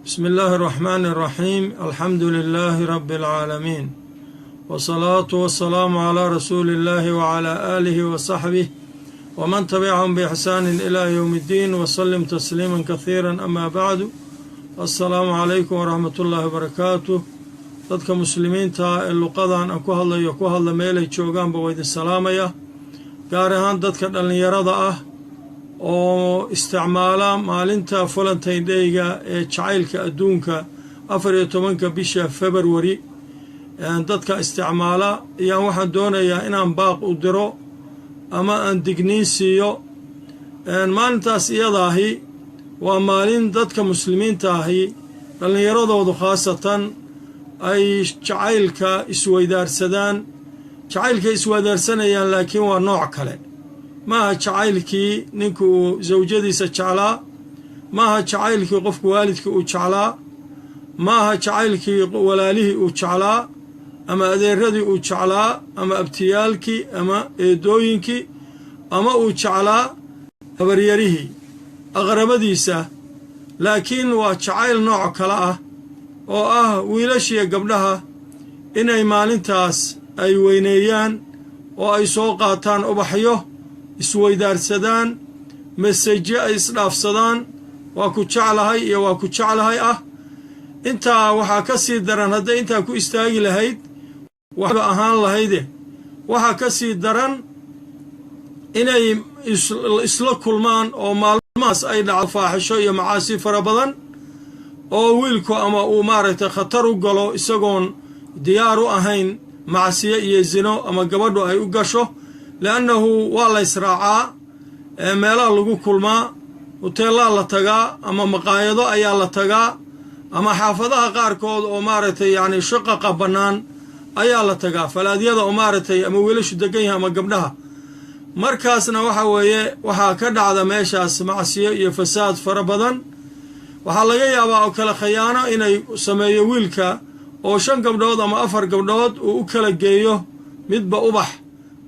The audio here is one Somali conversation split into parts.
بسم الله الرحمن الرحيم. الحمد لله رب العالمين، والصلاة والسلام على رسول الله وعلى آله وصحبه ومن تبعهم بإحسان إلى يوم الدين، وسلم تسليما كثيرا. أما بعد، السلام عليكم ورحمة الله وبركاته. dadka muslimiinta ee luqadan aan ku hadlayo ku hadla meelay joogaanba waa idin salaamaya, gaar ahaan dadka dhallinyarada ah oo isticmaala maalinta Valentine Day-ga ee jacaylka adduunka 14 bisha February. dadka isticmaala ayaan waxaan doonayaa inaan baaq u diro ama aan digniin siiyo. maalintaas iyadaahi waa maalin dadka muslimiinta ahi dhallinyaradoodu khaasatan ay jacaylka isweydaarsanayaan, laakiin waa nooc kale. maaha jacaylkii ninku uu zawjadiisa jeclaa, maaha jacaylkii qofku waalidkii uu jeclaa, maaha jacaylkii walaalihii uu jeclaa ama adeeradii uu jeclaa ama abtiyaalkii ama eedooyinkii, ama uu jeclaa habaryarihii aqrabadiisa, laakiin waa jacayl nooc kale ah oo ah wiilashiya gabdhaha inay maalintaas ay weyneeyaan oo ay soo qaataan ubaxyo, isweydaarsadaan, meseje ay isdhaafsadaan, waa ku jeclahay iyo waa ku jeclahay ah. intaa waxaa ka sii daran, hadday intaa ku istaagi lahayd waxba ahaan lahayde, waxaa ka sii daran inay isla kulmaan oo maalmahaas ay dhacdo faaxisho iyo macaasi fara badan, oo wiilku ama uu maaragtay khatar u galo isagoon diyaar u ahayn macsiyo iyo zino, ama gabadhu ay u gasho. li'annahu waa la israacaa, meelaha lagu kulmaa, huteelaa la tagaa, ama maqaayado ayaa la tagaa, ama xaafadaha qaarkood oo maaragtay yacni shaqaqa bannaan ayaa la tagaa, falaadyada oo maaragtay ama wiilashu degan yahay ama gabdhaha. markaasna waxa weeye waxaa ka dhacda meeshaas macsiyo iyo fasaad fara badan. waxaa laga yaabaa oo kale khayaano inay sameeyo wiilka oo 5 gabdhood ama 4 gabdhood uu u kala geeyo midba ubax,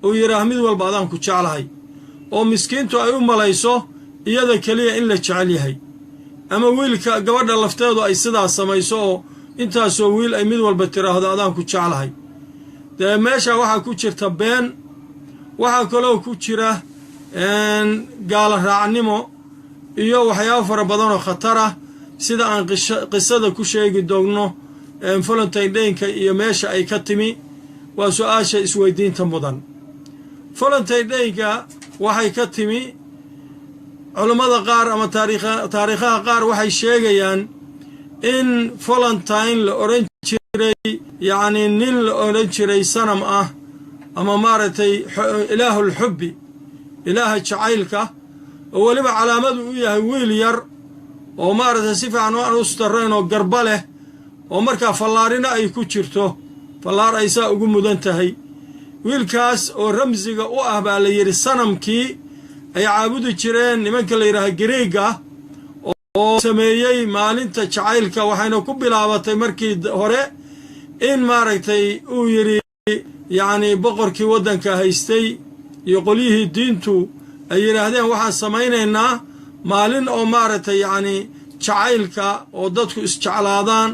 uu yidhaah mid walba adaan ku jeclahay, oo miskiintu ay u malayso iyada keliya in la jecel yahay. ama wiilka gabadha lafteedu ay sidaas samayso oo intaasoo wiil ay mid walba tiraahdo adaan ku jeclahay. dee meesha waxaa ku jirta been, waxaa kaloo ku jira gaala raacnimo iyo waxyaabo fara badan oo khatar ah, sida aan qisada ku sheegi doonno Valentine Day-ka iyo meesha ay ka timi. waa su-aasha isweydiinta mudan. Valentine Day-ga waxay ka timi, culammada qaar ama taariikhaha qaar waxay sheegayaan in Valentine la odhan jiray yacni nin la odhan jiray sanam ah, ama maaragtay ilaahul xubbi, ilaaha jacaylka, oo weliba calaamadu u yahay wiil yar oo maaragtay si fiican aan u starrayn oo garba leh, oo markaa fallaarina ay ku jirto, fallaar ay saa ugu mudan tahay. wiilkaas oo ramsiga u ah baa la yidhi sanamkii ay caabudi jireen nimanka la yidhaaha Giriigga, oo sameeyey maalinta jacaylka. waxayna ku bilaabatay markii hore in maaragtay uu yidhi yacni boqorkii waddanka haystay iyo qolyihii diintu ay yidhaahdeen waxaan samaynaynaa maalin oo maaragtay yacni jacaylka, oo dadku isjeclaadaan,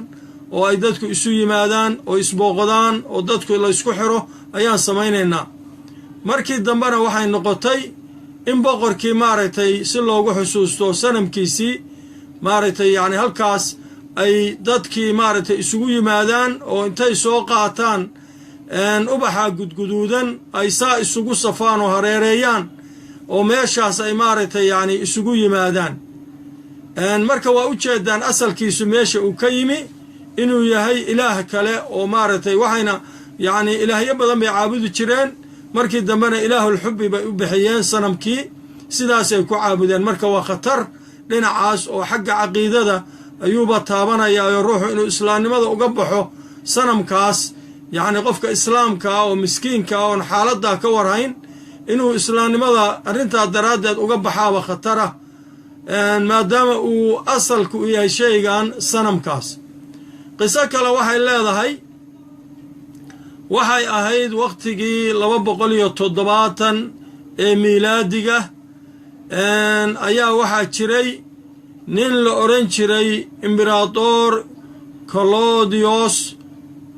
oo ay dadku isu yimaadaan oo isbooqdaan, oo dadku la isku xiro ayaan samaynaynaa. markii dambena waxay noqotay in boqorkii maaragtay si loogu xusuusto sanamkiisii maaragtay yacni halkaas ay dadkii maaragtay isugu yimaadaan, oo intay soo qaataan ubaxa gudguduudan ay saa isugu safaan oo hareereeyaan, oo meeshaas ay maaragtay yacni isugu yimaadaan. marka waa u jeedaan asalkiisu meesha uu ka yimi inuu yahay ilaah kale, oo maaragtay waxayna yacni ilaahyo badan bay caabudi jireen. markii dambena ilaahul xubbi bay u bixiyeen sanamkii, sidaasay ku caabudeen. marka waa khatar dhinacaas oo xagga caqiidada ayuuba taabanayaa, oo ruuxu inuu islaamnimada uga baxo sanamkaas, yacni qofka islaamka ah oo miskiinka ah oon xaaladdaa ka warhayn inuu islaamnimada arrintaa daraaddeed uga baxaaba khatara, maadaama uu asalku u yahay shaygan sanamkaas. qiso kale waxay leedahay, waxay ahayd wakhtigii 270 ee miilaadiga, ayaa waxaa jiray nin la oran jiray imberator Claudius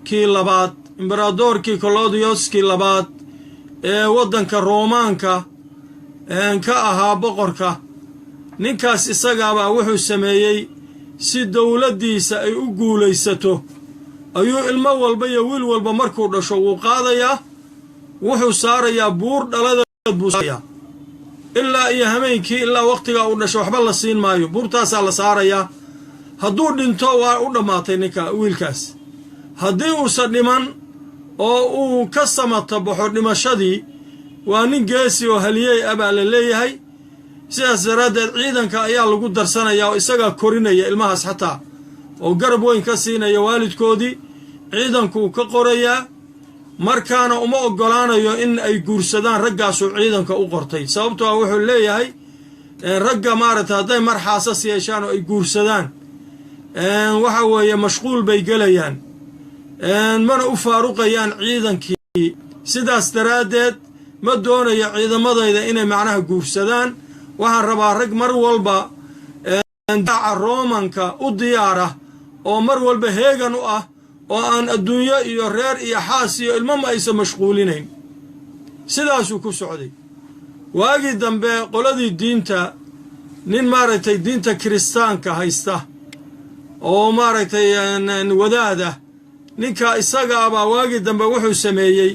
kii labaad imberatorkii Claudius kii labaad ee waddanka Roomaanka ka ahaa boqorka ninkaas isagaaba wuxuu sameeyey si dawladdiisa ay u guulaysato ayuu ilmo walba iyo wiil walba markuu dhasho wuu qaadayaa wuxuu saarayaa buur dhaladeed buu saarayaa ilaa iyo habeenkii ilaa waqtiga uu dhasho waxba la siin maayo buurtaasaa la saarayaa hadduu dhinto waa u dhammaatay ninka wiilkaas haddii uusan dhiman oo uu ka samata baxo dhimashadii waa nin geesi oo haliyey ah baa la leeyahay sidaas daraaddeed ciidanka ayaa lagu darsanayaa oo isagaa korinaya ilmahaas xataa oo garab weyn ka siinaya waalidkoodii ciidankuu ka qorayaa markaana uma oggolaanayo in ay guursadaan raggaasuu ciidanka u qortay sababtoo ah wuxuu leeyahay ragga maaragtay hadday mar xaasas yeeshaan oo ay guursadaan waxa weeye mashquul bay gelayaan mana u faaruqayaan ciidankii sidaas daraaddeed ma doonayo ciidamadayda inay macnaha guursadaan waxaan rabaa rag mar walba daaca Roomanka u diyaara oo mar walba heegan u ah oo aan adduunyo iyo reer iyo xaas iyo ilmo ma aysan mashquulinayn sidaasuu ku socday waagii dambe qoladii diinta nin maaragtay diinta kiristaanka haysta oo maaragtay wadaada ninka isagaaba waagii dambe wuxuu sameeyey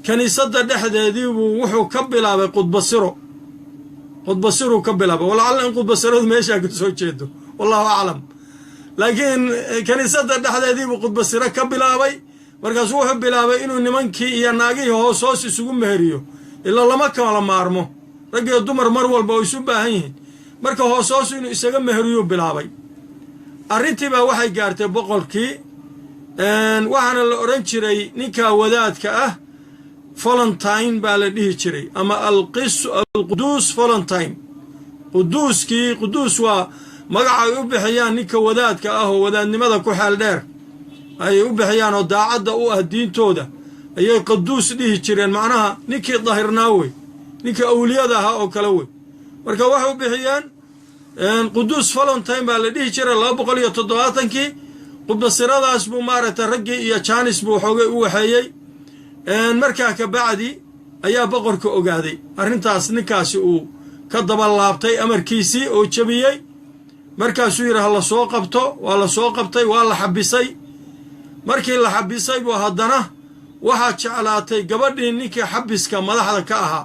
kaniisadda dhexdeedii buu wuxuu ka bilaabay qudbasiruu ka bilaabay walacalla in qudbasiradu meeshaa ka soo jeedo wallahu aclam laakiin kaniisadda dhexdeedii buu qudbasiro ka bilaabay markaasuu wuxuu bilaabay inuu nimankii iyo naagihii hoos isugu meheriyo ilaa lama kala maarmo rag iyo dumar mar walba oo isu baahan yihiin marka hoos inuu isaga meheriyuu bilaabay arrintii baa waxay gaartay boqorkii waxaana la oran jiray ninka wadaadka ah Valentine baa la dhihi jiray ama alquduus Valentine quduus waa magaca ay u bixiyaan ninka wadaadka ah oo wadaadnimada ku xeel dheer ay u bixiyaan oo daacadda u ah diintooda ayay quduus dhihi jireen macnaha ninkii daahirnaa wey ninka awliyada ahaa oo kale wey marka waxay u bixiyaan quduus Valentine baa la dhihi jiray 270kii qudbasiradaas buu maaragtay raggii iyo jaanis buu xoogay u waxeeyey markaa ka bacdi ayaa boqorka ogaaday arrintaas ninkaasi uu ka daba laabtay amarkiisii oo jabiyey markaasuu yidhi ha la soo qabto waa la soo qabtay waa la xabisay markii la xabisay buu haddana waxaa jeclaatay gabadhii ninkii xabiska madaxda ka ahaa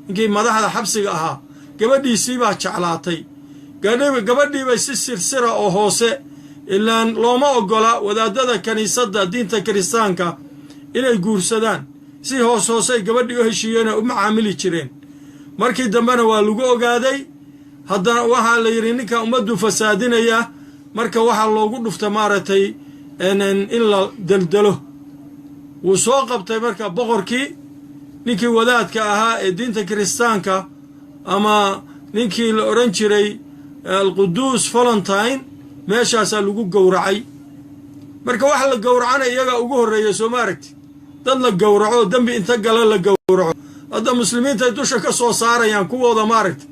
ninkii madaxda xabsiga ahaa gabadhiisii baa jeclaatay gabadhii bay si sirsira oo hoose ilaan looma oggola wadaadada kaniisadda diinta kiristaanka inay guursadaan si hoosay gabadhii u heshiiyeen oo u macaamili jireen markii dambena waa lagu ogaaday haddana waxaa la yidhi ninka ummaddu fasaadinaya marka waxaa loogu dhufta maaragtay in la deldelo wuu soo qabtay marka boqorkii ninkii wadaadka ahaa ee diinta kiristaanka ama ninkii la oran jiray alquduus Valentine meeshaasaa lagu gowracay marka waxa la gowracana iyaga ugu horreeya soo maaragti dad la gowraco dambi inta gala la gowraco hadda muslimiinta ay dusha ka soo saarayaan kuwooda maaragti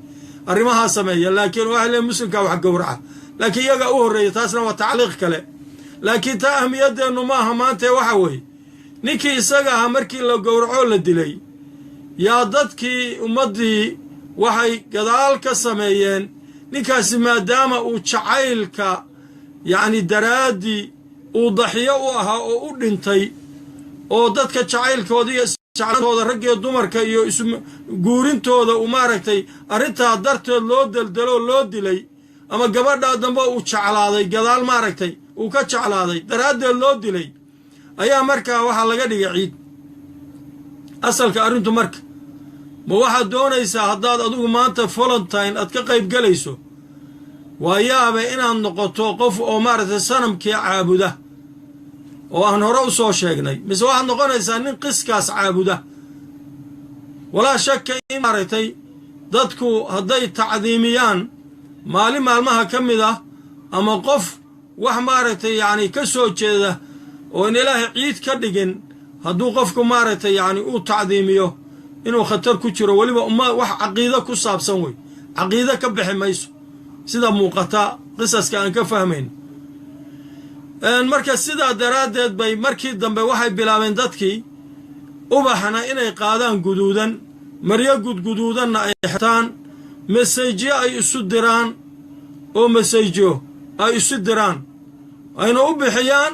arrimaha sameeya laakiin waxa leeyahay muslimka wax gowraca laakiin iyaga u horreeya taasna waa tacliiq kale laakiin taa ahmiyadeennu maaha maanta waxa weeye ninkii isaga ahaa markii la gowraco la dilay yaa dadkii ummaddii waxay gadaal ka sameeyeen ninkaasi maadaama uu jacaylka yacni daraaddii uu daxiyo u ahaa oo u dhintay oo dadka jacaylkooda iyo jacayldooda rag iyo dumarka iyo guurintooda uu maaragtay arrintaa darteed loo deldelo loo dilay ama gabadhaa dambe uu jeclaaday gadaal maaragtay uu ka jeclaaday daraaddeed loo dilay ayaa markaa waxaa laga dhigay ciid asalka arrintu marka ma waxaad doonaysaa haddaad adigu maanta Valentine aad ka qayb galayso waa yaaba inaad noqoto qof oo maaragtay sanamkii caabuda oo aan hore u soo sheegnay mise waxaad noqonaysaa nin qiskaas caabuda walaa shakka in maaragtay dadku hadday tacdiimiyaan maalin maalmaha ka mid ah ama qof wax maaragtay yacni ka soo jeeda oo in ilaahay ciid ka dhigin hadduu qofku maaragtay yacni uu tacdiimiyo inuu khatar ku jiro weliba wax caqiido ku saabsan wey caqiido ka bixi mayso sida muuqata qisaska aan ka fahmayn marka sidaa daraaddeed bay markii dambe waxay bilaabeen dadkii ubaxna inay qaadaan guduudan maryo gudguduudanna ay xirtaan masajyo ay isu diraan oo masajyo ay isu diraan ayna u bixiyaan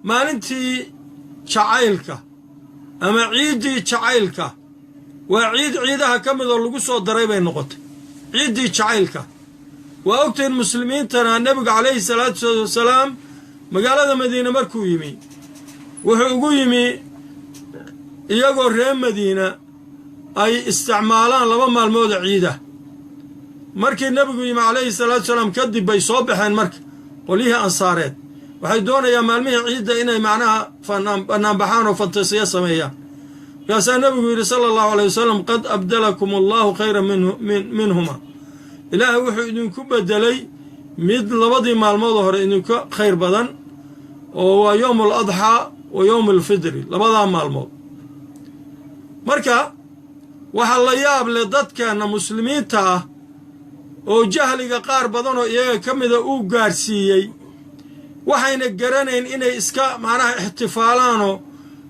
maalintii jacaylka ama ciiddii jacaylka waa ciidaha ka mid oo lagu soo daray bay noqotay ciiddii jacaylka waa ogtayn muslimiintana nebiga calayhi salaatu wasalaam magaalada madiine markuu yimi wuxuu ugu yimi iyagoo reer madiina ay isticmaalaan 2 maalmooda ciida markii nebigu yimi calayhi salaatu wasalaam kadib bay soo baxeen marka qolyihii ansaareed waxay doonayaan maalmihii ciidda inay macnaha banaanbaxaan oo fantasiya sameeyaan markaasaa nebigu yidhi sala allahu alayh wasalam qad abdalakum allahu khayran minhuma ilaahay wuxuu idinku beddelay mid 2 maalmood hore idinka khayr badan oo waa yowm aladxaa wa yowm alfidri 2 maalmood marka waxaa la yaab leh dadkeenna muslimiinta ah oo jahliga qaar badan oo iyaga ka mida uu gaadhsiiyey waxayna garanayn inay iska macnaha ixtifaalaanoo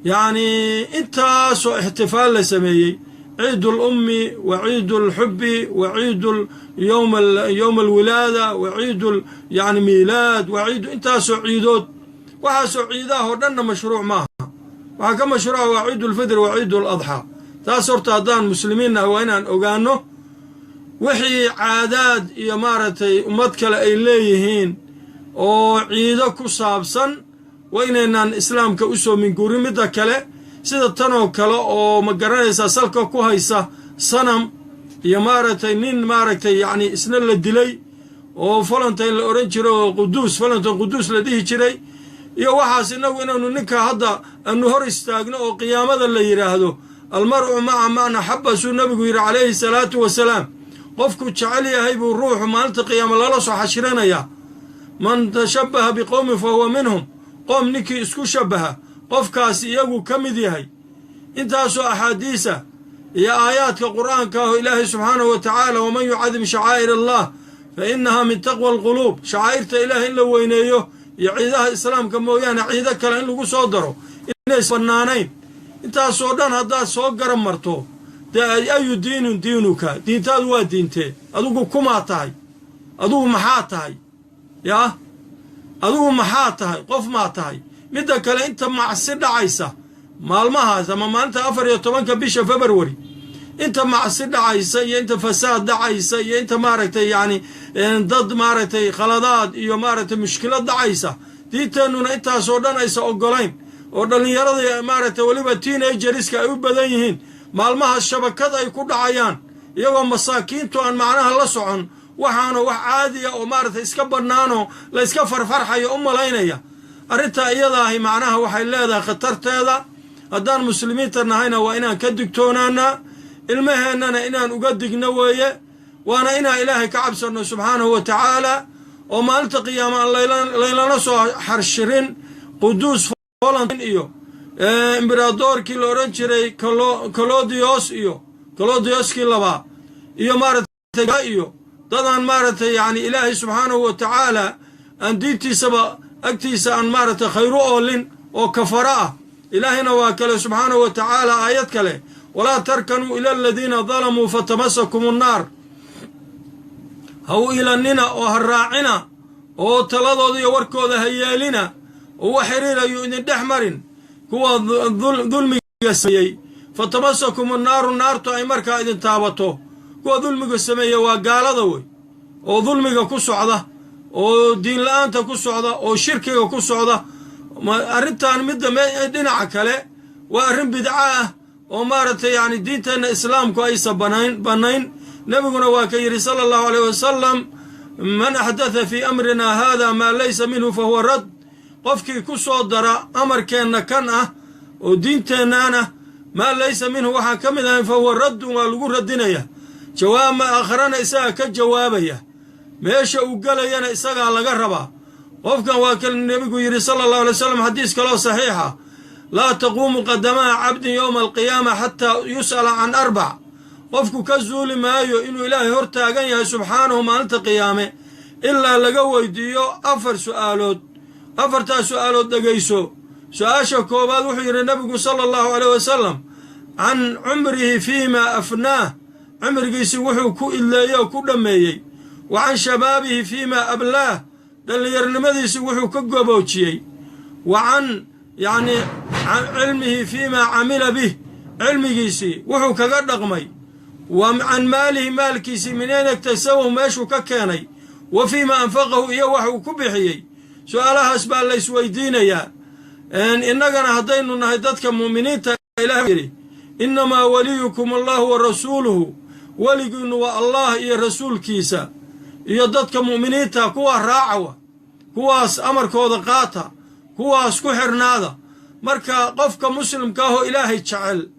yacnii intaasoo ixtifaal la sameeyey ciid ulummi wa ciid ulxubbi wa ciid yowm alwilaada wa ciid yani miilaad wa ciid intaasoo ciidood waxaasoo ciidaahoo dhanna mashruuc maaha waxaa ka mashruuca waa ciid ulfidri wa ciid uladxaa taas horta haddaan muslimiin ah waa inaan ogaanno wixii caadaad iyo maaragtay ummad kale ay leeyihiin oo ciido ku saabsan waa inaynaan islaamka u soo minguurin midda kale sida tanoo kale oo ma garanaysaa salka ku haysa sanam iyo maaragtay nin maaragtay yacni isna la dilay oo valentine la odhan jiro oo valentine quduus la dhihi jiray iyo waxaas innagu inaanu ninkaa hadda aanu hor istaagno oo qiyaamada la yidhaahdo almar'u maca man axabba suu nabigu yidhi calayhi salaatu wasalaam qofku jecel yahay buu ruuxu maalinta qiyaama lala soo xashiranayaa man tashabbaha biqowmin fa huwa minhum qoom ninkii isku shabbaha qofkaasi iyagu ka mid yahay intaasoo axaadiisa iyo aayaadka qur'aanka ah oo ilaahay subxaanahu wa tacaala waman yucadim shacaa'ir allah fa innahaa min taqwa alquluub shacaa'irta ilaahay in la weyneeyo iyo ciidaha islaamka mooyaane ciido kale in lagu soo daro inays bannaanayn intaasoo dhan haddaad soo garab marto dee ayu diinun diinuka diintaadu waa diintee adigu kumaa tahay adigu maxaa tahay yaa adigu maxaa tahay qof maa tahay midda kale inta macsi dhacaysa maalmahaas ama maalinta 14 bisha february inta macsi dhacaysa iyo inta fasaad dhacaysa iyo inta maaragtay yacni dad maaragtay khaladaad iyo maaragtay mushkilad dhacaysa diinteennuna intaasoo dhan aysa oggolayn oo dhallinyarada maaragtay weliba teenagerska ay u badan yihiin maalmahaas shabakad ay ku dhacayaan iyagoo masaakiintu aan macnaha la socon waxaana wax caadiya oo maaragtay iska bannaanoo la yska farfarxayo u malaynaya arrintaa iyadaahi macnaha waxay leedahay khatarteeda haddaan muslimiinta nahayna waa inaan ka digtoonaanaa ilmaheennana inaan uga digno weeye waana inaan ilaahay ka cabsanno subxaanahu wa tacaala oo maalinta qiyaama aan laylana soo xarshirin quduus valentine iyo imberadoorkii la odhan jiray kalodioskii labaa iyo maaragtay iyo dadaan maaragtay yacni ilaahay subxaanahu wa tacaala aan diintiisaba agtiisa aan maaragtay khayru oolin oo kafara ah ilaahayna waa kale subxaanahu wa tacaala aayad kale walaa tarkanuu ila aladiina dalamuu fatamasakum annaar ha u ilanina oo ha raacina oo taladooda iyo warkooda ha yeelina oo wax xiriirayu idin dhex marin kuwa dulmiga sameeyey fatamasakum annaaru naartu ay markaa idin taabato kuwa dulmiga sameeya waa gaalada wey oo dulmiga ku socda oo diin la-aanta ku socda oo shirkiga ku socda arrintan midda dhinaca kale waa arrin bidco ah oo maaragtay yacni diinteenna islaamku aysa bannayn nebiguna waa ka yidhi sala allahu alayh wasalam man axdatha fii amrina haada maa laysa minhu fa huwa rad qofkii ku soo dara amarkeenna kan ah oo diinteennaana maa laysa minhu waxaan ka mid ahayn fa huwa raddun waa lagu radinaya jawaabma aakharana isagaa ka jawaabaya meesha uu gelayana isagaa laga rabaa qofkan waa kan nebigu yidhi sala allahu alay wasalam xadiis kaloo saxiixa laa taquumu qadamaa cabdin yowma alqiyaama xataa yus'ala can 4 qofku ka zuuli maayo inuu ilaahay hor taagan yahay subxaanahu maalinta qiyaame إلا لقوي ديو أفر سؤالات أفرتا سؤالات دقيسو سؤاشا كوباد وحير النبي صلى الله عليه وسلم عن عمره فيما أفناه عمر قيسي وحو كو إلا يو كو دميي وعن شبابه فيما أبلاه دل يرنمديسي وحو كقبوتشي وعن يعني عن علمه فيما عمل به علم قيسي وحو كقدقمي وعن ماله مال كيسي منين اكتسوه ماشو ككاني وفيما أنفقه إياه وحو كبحيي سؤالها أسبال ليس ويدينيا إننا هدين نهدتك مؤمنين إلهي إنما وليكم الله ورسوله وليكم الله إيا رسول كيسا يددك مؤمنين كوا راعوا كواس أمر كوضقاتا كواس كحرنادا مركا قفك مسلم كاهو إلهي تشعل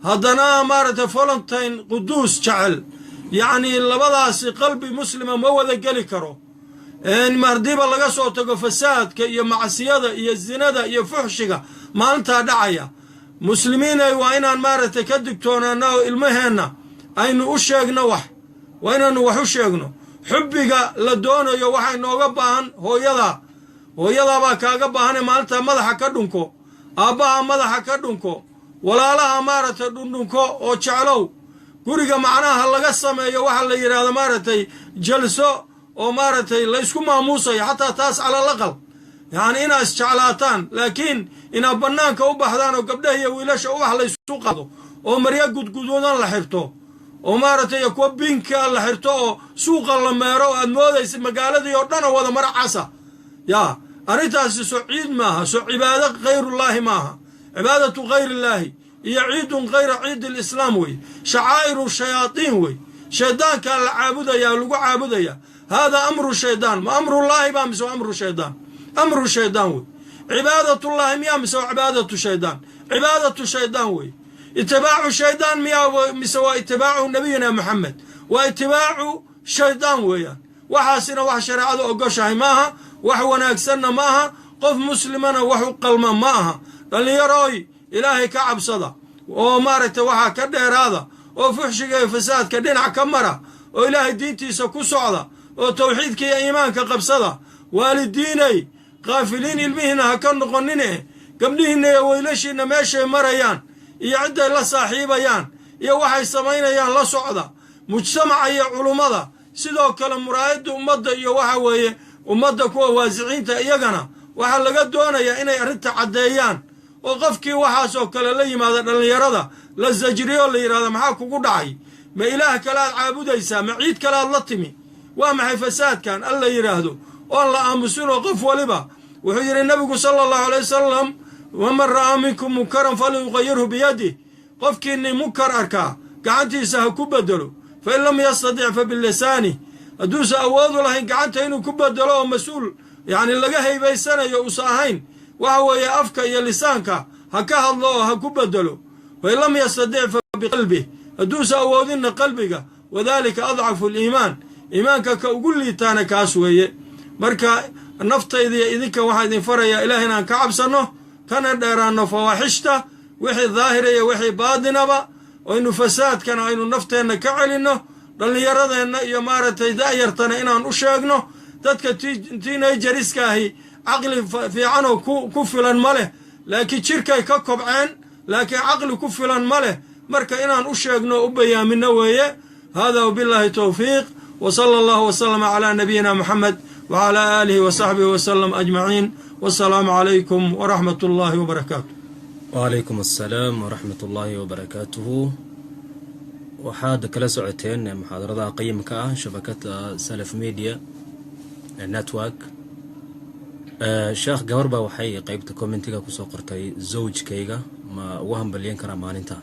هدنا مارة فولنتين قدوس تشعل يعني اللبضاس قلبي مسلم موذا قلي كرو إن مرديبا لغا صوتك فساد كي مع السيادة إيا الزنادة إيا فحشك ما أنت دعيا مسلمين وإنان مارة كدكتونا ناو المهنة أين أشيغنا وإنان وحشيغنا حبك لدونا يوحي نوغباهن هو يدا باكا غباهن ما أنت مدحا كدنكو أباها مدحا كدنكو ولا لها مارة دنكو أو تشعلو قريقا معناها لغسما يوحي اللي يراد مارة جلسو oo maartay la isku maamuusay hatta taas ala laqal yani ina isjeclaataan laakiin ina banaanka u baxdaan oo gabdhaha iyo wiilasha u wax la isku qado oo marya gudgudoon la xirto oo maartay ku binka la xirto oo suuqa la meero aad moodaysa magaaladii oo dhan wada marcasa ya arrintaas soo ciid maaha soo cibaado ghayrullaahi maaha cibaadatu ghayrullaahi iyo ciidun ghayra ciid al-islaam way sha'airu shayatin way shaydaanka la caabudaya lagu caabudaya هذا أمر الشيطان ما أمر الله بامس أمر الشيطان أمر الشيطان وي عبادة الله ميامس عبادة الشيطان عبادة الشيطان وي اتباع الشيطان مسوى اتباع نبينا محمد واتباع الشيطان وي وحاسنا وحشرعه أقشاه ماها وحونا أكسرنا ماها قف مسلمنا وحو قلما ماها لأن يروي إلهي كعب صدا ومارت وحا كدير هذا وفحشي فساد كدينع كمرة وإلهي دينتي سكو صعدا وتوحيدك يا إيمانك قبصدا والديني غافلين المهنة هكذا نقننه قبلهن يا ويلشين ماشي مريان يعد الله صاحبيان يا وحي سمينيان لا صعدا مجتمع يا علماء سيدو كلام مرايد أمضى يا وحوي أمضى كوا وازعين تأيجنا وحلقت دونا يا إني أردت عديان وقفكي وحاسو كلا لي ماذا اللي يرضى للزجريو اللي يرضى معاك وقدعي ما إله كلا عابد يسا معيد كلا اللطمي ومحي فساد كان الله يراهدو والله أمسون وقف ولبا وحجر النبي صلى الله عليه وسلم ومن رأى منكم منكرا فليغيره بيده قفك إني منكر أركا قعنتي سهكبدلو فإن لم يستطيع فباللسانه أدوس أواض لهين قعنتي إنه كبدلو مسؤول يعني لقاه بيسانة يوصاهين وهو يا أفكا يا لسانك هكاها الله هكبدلو فإن لم يستطيع فبقلبه أدوس أواضين قلبك وذلك أضعف الإيمان إيمانك كأقول لي تانا كاسوية مركا النفط إذنك واحد فريا إلهنا كعبسنه كان ديران فواحشته وحي ظاهرية وحي باطنة وإنه فساد كان إنه النفط إنه كعلنه لأن يرد إنه يمارة دائرتنا إنه نشاقنه تدك تينا جريسكاهي عقل في عنه كفلا ماله لكن شركة ككب عين لكن عقل كفلا ماله مركا إنه نشاقنه أبيا من نوية هذا وبالله توفيق وصلى الله وسلم على نبينا محمد وعلى آله وصحبه وسلم أجمعين والسلام عليكم ورحمة الله وبركاته. وعليكم السلام ورحمة الله وبركاته. وحاد كلا ساعتين محاضرة قيم شبكة سلف ميديا نتورك. شيخ قوربا وحي قيبت كومنتيغا كسوقرتي زوج كيغا ما وهم بلين كرامان انت.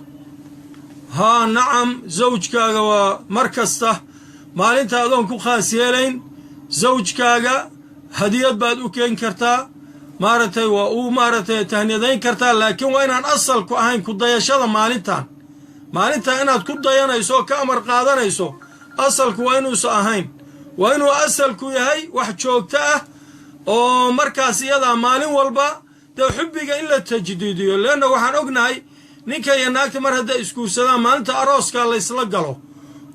ها نعم زوجكاغا ومركزته maalinta adoon ku khaas yeelayn zawjkaaga hadiyad baad u keen kartaa maartay waa uu maartay tahniyadayn kartaa laakiin waa inaan asal ku ahayn ku dayashada maalinta inaad ku dayanayso ka amar qaadanayso asalku waa inuu ahayn waa inuu asalku yahay wax joogto ah oo markaas iyada maalin walba de xubbiga in la tajdiidiyo leena waxaan ognahay ninka iyo naagta mar hadda isku sadaan maalinta arooska la isla galo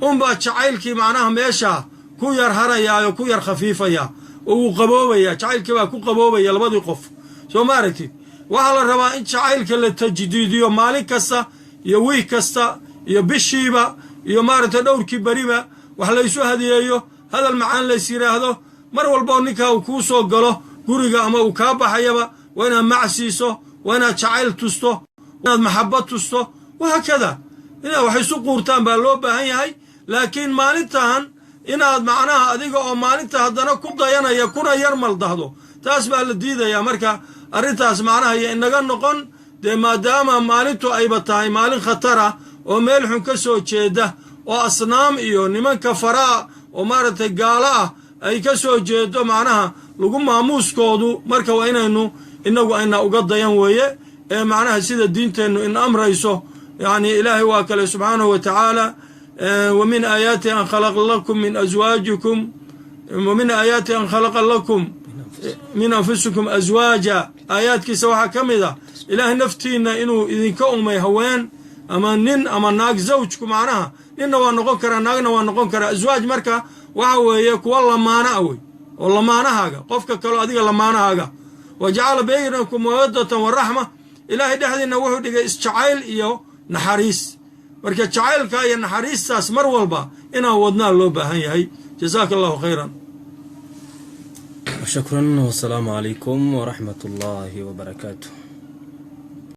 unbaa jacaylkii macnaha meesha ku yar harayaayo ku yar khafiifaya oo uu qaboobaya jacaylkii baa ku qaboobaya labadii qof soo ma aragtid waxaa la rabaa in jacaylka la tajdiidiyo maalin kasta iyo wiig kasta iyo bishiiba iyo maaragtay dhowrkii beriba wax laysu hadiyeeyo hadal macaan lays yidhaahdo mar walboo ninkaa uu kuu soo galo guriga ama uu kaa baxayaba waa inaad macsiiso waa inaad jacayl tusto waa inaad maxabad tusto wahaakada inaad wax isu quurtaan baa loo baahan yahay laakiin maalintan inaad macnaha adiga oo maalinta haddana ku dayanaya kuna yar maldahdo taas baa la diidayaa marka arrintaas macnaha iyo inaga noqon dee maadaama maalintu ayba tahay maalin khatara oo meel xun ka soo jeeda oo asnaam iyo nimanka faraa oo maaragtay gaalo ah ay ka soo jeedo macnaha lagu maamuuskoodu marka waa inaynu inagu ayna uga dayan weeye ee macnaha sida diinteennu in amrayso yacni ilaahay waa kale subxaanahu wa tacaala ومن آياته أن خلق لكم من أزواجكم ومن آياته أن خلق لكم من أنفسكم أزواجا آيات كسوحة كمدة إله نفتينا إنه إذن كأم يهوين أما نن أما ناق زوجكم معناها نن ونقون كرا ناقنا ونقون كرا أزواج مركا وهو يك والله ما نأوي والله ما نهاجا قفك كلو أديك الله ما نهاجا وجعل بينكم مودة والرحمة إله دحدنا وحو ديك إسجعيل إيو نحريس marka jacaylka iyo naxariistaas mar walba inaan wadnaa loo baahan yahay jazaaka allahu khayran shukran wa salaamu calaykum wa raxmatullaahi wa barakaatuh